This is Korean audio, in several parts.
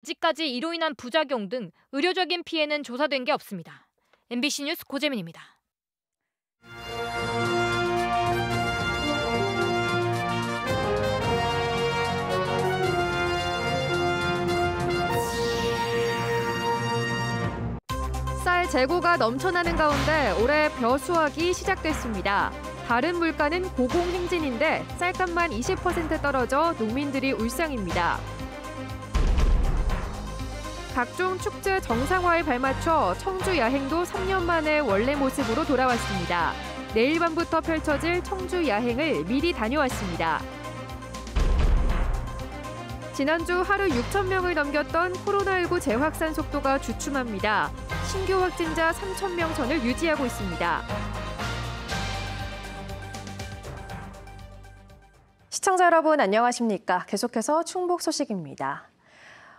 아직까지 이로 인한 부작용 등 의료적인 피해는 조사된 게 없습니다. MBC 뉴스 고재민입니다. 쌀 재고가 넘쳐나는 가운데 올해 벼 수확이 시작됐습니다. 다른 물가는 고공행진인데 쌀값만 20% 떨어져 농민들이 울상입니다. 각종 축제 정상화에 발맞춰 청주 야행도 3년 만에 원래 모습으로 돌아왔습니다. 내일 밤부터 펼쳐질 청주 야행을 미리 다녀왔습니다. 지난주 하루 6천 명을 넘겼던 코로나19 재확산 속도가 주춤합니다. 신규 확진자 3천 명 선을 유지하고 있습니다. 시청자 여러분 안녕하십니까? 계속해서 충북 소식입니다.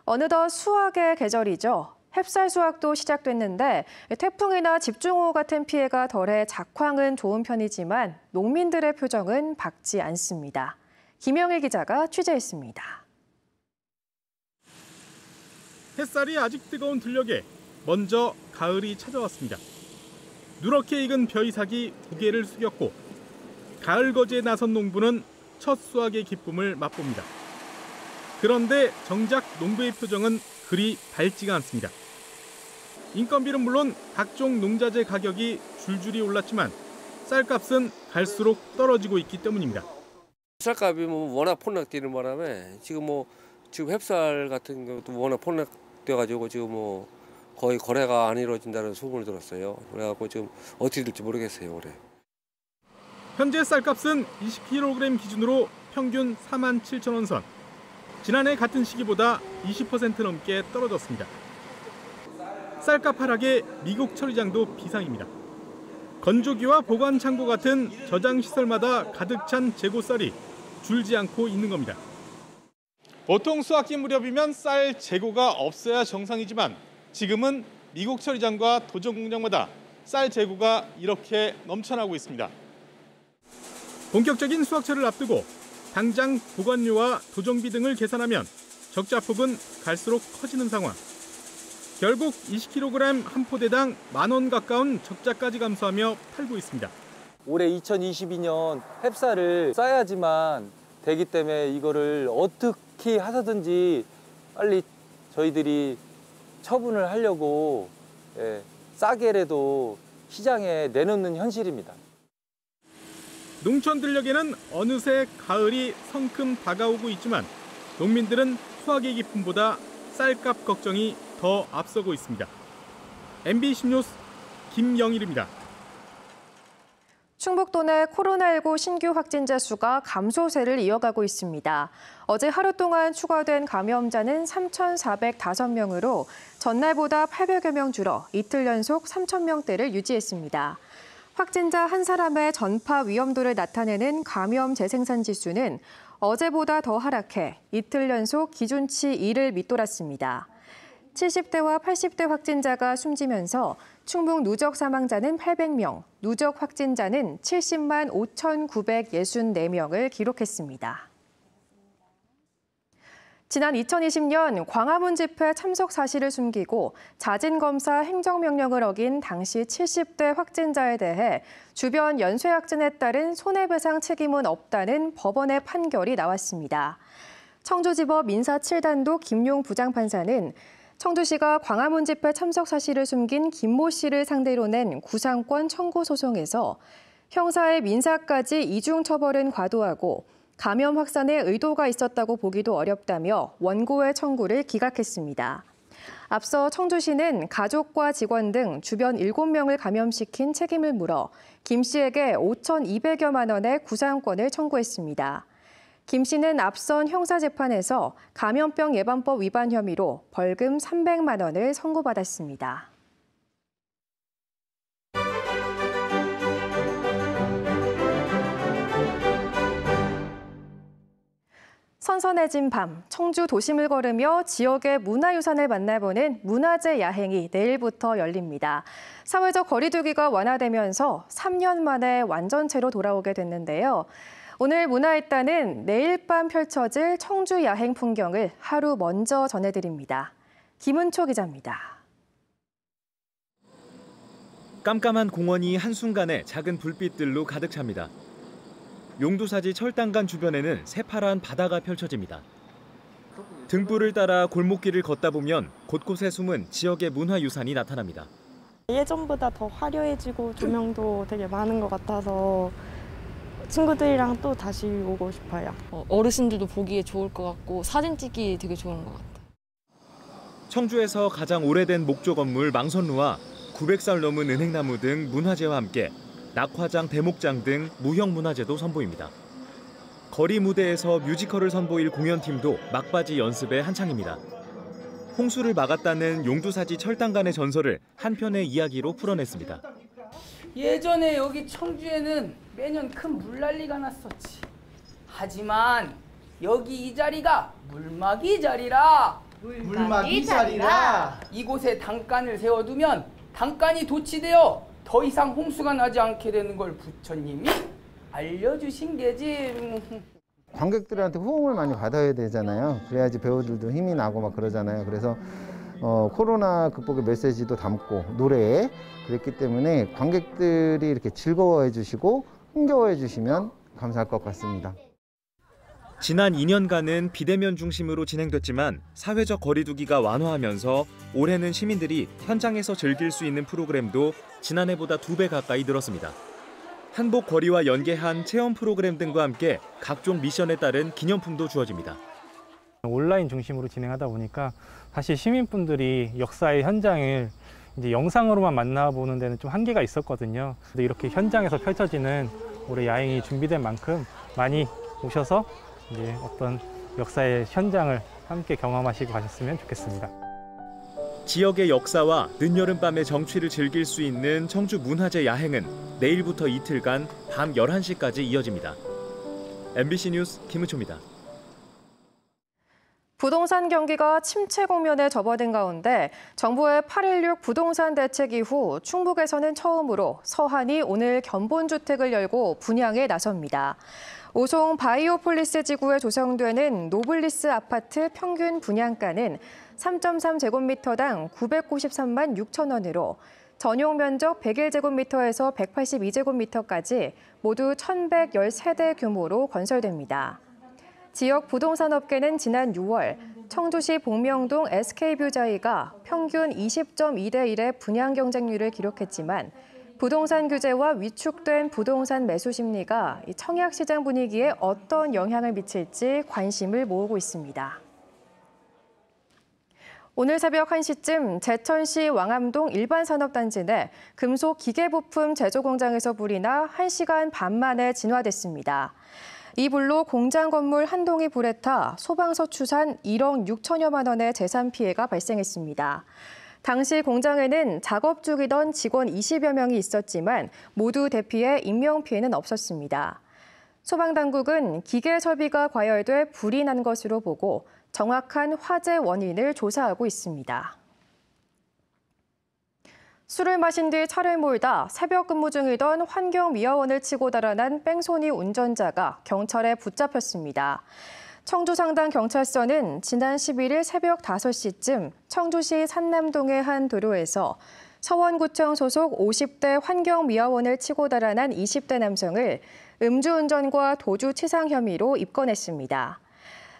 어느덧 수확의 계절이죠. 햅쌀 수확도 시작됐는데 태풍이나 집중호우 같은 피해가 덜해 작황은 좋은 편이지만 농민들의 표정은 밝지 않습니다. 김영일 기자가 취재했습니다. 햇살이 아직 뜨거운 들녘에 먼저 가을이 찾아왔습니다. 누렇게 익은 벼이삭이 고개를 숙였고 가을 거지에 나선 농부는 첫 수확의 기쁨을 맛봅니다. 그런데 정작 농부의 표정은 그리 밝지가 않습니다. 인건비는 물론 각종 농자재 가격이 줄줄이 올랐지만 쌀값은 갈수록 떨어지고 있기 때문입니다. 쌀값이 워낙 폭락되는 바람에 지금 햅쌀 같은 것도 워낙 폭락돼가지고 지금 거의 거래가 안 이루어진다는 소문을 들었어요. 그래갖고 지금 어떻게 될지 모르겠어요, 올해. 현재 쌀값은 20kg 기준으로 평균 47,000원 선. 지난해 같은 시기보다 20% 넘게 떨어졌습니다. 쌀값 하락에 미국 처리장도 비상입니다. 건조기와 보관 창고 같은 저장 시설마다 가득 찬 재고 쌀이 줄지 않고 있는 겁니다. 보통 수확기 무렵이면 쌀 재고가 없어야 정상이지만 지금은 미국 처리장과 도전 공장마다 쌀 재고가 이렇게 넘쳐나고 있습니다. 본격적인 수확철을 앞두고 당장 보관료와 도정비 등을 계산하면 적자폭은 갈수록 커지는 상황. 결국 20kg 한 포대당 10,000원 가까운 적자까지 감소하며 팔고 있습니다. 올해 2022년 햅쌀을 싸야지만 되기 때문에 이거를 어떻게 하든지 빨리 저희들이 처분을 하려고 싸게라도 시장에 내놓는 현실입니다. 농촌 들녘에는 어느새 가을이 성큼 다가오고 있지만 농민들은 수확의 기쁨보다 쌀값 걱정이 더 앞서고 있습니다. MBC 뉴스 김영일입니다. 충북도 내 코로나19 신규 확진자 수가 감소세를 이어가고 있습니다. 어제 하루 동안 추가된 감염자는 3,405명으로 전날보다 800여 명 줄어 이틀 연속 3,000명대를 유지했습니다. 확진자 한 사람의 전파 위험도를 나타내는 감염 재생산 지수는 어제보다 더 하락해 이틀 연속 기준치 2를 밑돌았습니다. 70대와 80대 확진자가 숨지면서 충북 누적 사망자는 800명, 누적 확진자는 70만 5,964명을 기록했습니다. 지난 2020년 광화문 집회 참석 사실을 숨기고 자진검사 행정명령을 어긴 당시 70대 확진자에 대해 주변 연쇄확진에 따른 손해배상 책임은 없다는 법원의 판결이 나왔습니다. 청주지법 민사 7단도 김용 부장판사는 청주시가 광화문 집회 참석 사실을 숨긴 김모 씨를 상대로 낸 구상권 청구 소송에서 형사의 민사까지 이중 처벌은 과도하고 감염 확산에 의도가 있었다고 보기도 어렵다며 원고의 청구를 기각했습니다. 앞서 청주시는 가족과 직원 등 주변 7명을 감염시킨 책임을 물어 김 씨에게 5,200여만 원의 구상권을 청구했습니다. 김 씨는 앞선 형사재판에서 감염병 예방법 위반 혐의로 벌금 300만 원을 선고받았습니다. 선선해진 밤, 청주 도심을 걸으며 지역의 문화유산을 만나보는 문화재 야행이 내일부터 열립니다. 사회적 거리두기가 완화되면서 3년 만에 완전체로 돌아오게 됐는데요. 오늘 문화일단은 내일 밤 펼쳐질 청주 야행 풍경을 하루 먼저 전해드립니다. 김은초 기자입니다. 깜깜한 공원이 한순간에 작은 불빛들로 가득 찹니다. 용두사지 철당간 주변에는 새파란 바다가 펼쳐집니다. 등불을 따라 골목길을 걷다 보면 곳곳에 숨은 지역의 문화유산이 나타납니다. 예전보다 더 화려해지고 조명도 되게 많은 것 같아서 친구들이랑 또 다시 오고 싶어요. 어르신들도 보기에 좋을 것 같고 사진 찍기 되게 좋은 것 같아요. 청주에서 가장 오래된 목조 건물 망선루와 900살 넘은 은행나무 등 문화재와 함께 낙화장, 대목장 등 무형 문화재도 선보입니다. 거리 무대에서 뮤지컬을 선보일 공연팀도 막바지 연습에 한창입니다. 홍수를 막았다는 용두사지 철당간의 전설을 한 편의 이야기로 풀어냈습니다. 예전에 여기 청주에는 매년 큰 물난리가 났었지. 하지만 여기 이 자리가 물막이 자리라. 물막이 자리라. 이곳에 단간을 세워두면 단간이 도치되어 더 이상 홍수가 나지 않게 되는 걸 부처님이 알려주신 게지. 관객들한테 호응을 많이 받아야 되잖아요. 그래야지 배우들도 힘이 나고 막 그러잖아요. 그래서 코로나 극복의 메시지도 담고 노래에 그랬기 때문에 관객들이 이렇게 즐거워해 주시고 흥겨워해 주시면 감사할 것 같습니다. 지난 2년간은 비대면 중심으로 진행됐지만 사회적 거리두기가 완화하면서 올해는 시민들이 현장에서 즐길 수 있는 프로그램도 지난해보다 2배 가까이 늘었습니다. 한복 거리와 연계한 체험 프로그램 등과 함께 각종 미션에 따른 기념품도 주어집니다. 온라인 중심으로 진행하다 보니까 사실 시민분들이 역사의 현장을 이제 영상으로만 만나보는 데는 좀 한계가 있었거든요. 근데 이렇게 현장에서 펼쳐지는 올해 야행이 준비된 만큼 많이 오셔서 이제 어떤 역사의 현장을 함께 경험하시고 가셨으면 좋겠습니다. 지역의 역사와 늦여름밤의 정취를 즐길 수 있는 청주 문화재 야행은 내일부터 이틀간 밤 11시까지 이어집니다. MBC 뉴스 김은초입니다. 부동산 경기가 침체 국면에 접어든 가운데 정부의 8.16 부동산 대책 이후 충북에서는 처음으로 서한이 오늘 견본주택을 열고 분양에 나섭니다. 오송 바이오폴리스 지구에 조성되는 노블리스 아파트 평균 분양가는 3.3제곱미터당 993만 6천 원으로 전용 면적 101제곱미터에서 182제곱미터까지 모두 1,113대 규모로 건설됩니다. 지역 부동산 업계는 지난 6월 청주시 복명동 SK뷰자이가 평균 20.2대 1의 분양 경쟁률을 기록했지만 부동산 규제와 위축된 부동산 매수 심리가 청약 시장 분위기에 어떤 영향을 미칠지 관심을 모으고 있습니다. 오늘 새벽 1시쯤 제천시 왕암동 일반산업단지 내 금속 기계부품 제조 공장에서 불이 나 1시간 반 만에 진화됐습니다. 이 불로 공장 건물 한 동이 불에 타 소방서 추산 1억 6천여만 원의 재산 피해가 발생했습니다. 당시 공장에는 작업 중이던 직원 20여 명이 있었지만 모두 대피해 인명피해는 없었습니다. 소방당국은 기계 설비가 과열돼 불이 난 것으로 보고 정확한 화재 원인을 조사하고 있습니다. 술을 마신 뒤 차를 몰다 새벽 근무 중이던 환경미화원을 치고 달아난 뺑소니 운전자가 경찰에 붙잡혔습니다. 청주 상당 경찰서는 지난 11일 새벽 5시쯤 청주시 산남동의 한 도로에서 서원구청 소속 50대 환경미화원을 치고 달아난 20대 남성을 음주운전과 도주치상 혐의로 입건했습니다.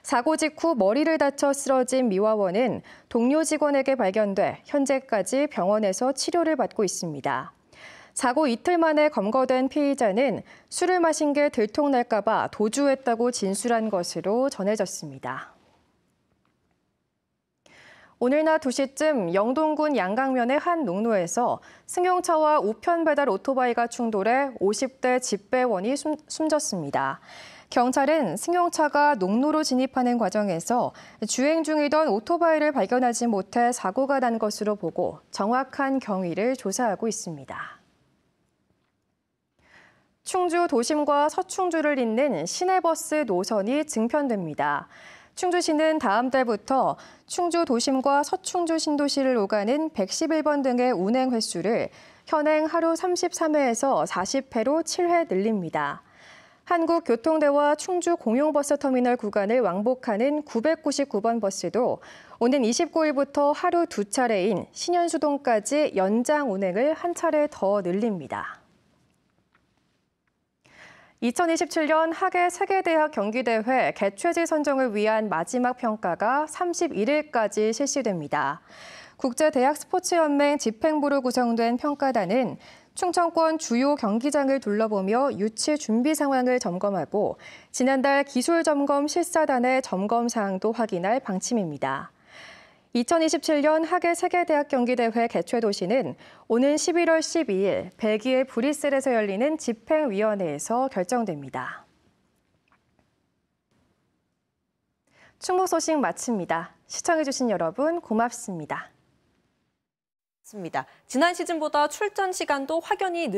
사고 직후 머리를 다쳐 쓰러진 미화원은 동료 직원에게 발견돼 현재까지 병원에서 치료를 받고 있습니다. 사고 이틀 만에 검거된 피의자는 술을 마신 게 들통날까 봐 도주했다고 진술한 것으로 전해졌습니다. 오늘 낮 2시쯤 영동군 양강면의 한 농로에서 승용차와 우편 배달 오토바이가 충돌해 50대 집배원이 숨졌습니다. 경찰은 승용차가 농로로 진입하는 과정에서 주행 중이던 오토바이를 발견하지 못해 사고가 난 것으로 보고 정확한 경위를 조사하고 있습니다. 충주 도심과 서충주를 잇는 시내버스 노선이 증편됩니다. 충주시는 다음 달부터 충주 도심과 서충주 신도시를 오가는 111번 등의 운행 횟수를 현행 하루 33회에서 40회로 7회 늘립니다. 한국교통대와 충주 공용버스터미널 구간을 왕복하는 999번 버스도 오는 29일부터 하루 2차례인 신현수동까지 연장 운행을 한 차례 더 늘립니다. 2027년 하계 세계대학 경기대회 개최지 선정을 위한 마지막 평가가 31일까지 실시됩니다. 국제대학스포츠연맹 집행부로 구성된 평가단은 충청권 주요 경기장을 둘러보며 유치 준비 상황을 점검하고 지난달 기술점검 실사단의 점검 사항도 확인할 방침입니다. 2027년 하계 세계대학 경기대회 개최 도시는 오는 11월 12일 벨기에 브뤼셀에서 열리는 집행위원회에서 결정됩니다. 충북 소식 마칩니다. 시청해주신 여러분 고맙습니다. 지난 시즌보다 출전 시간도 확연히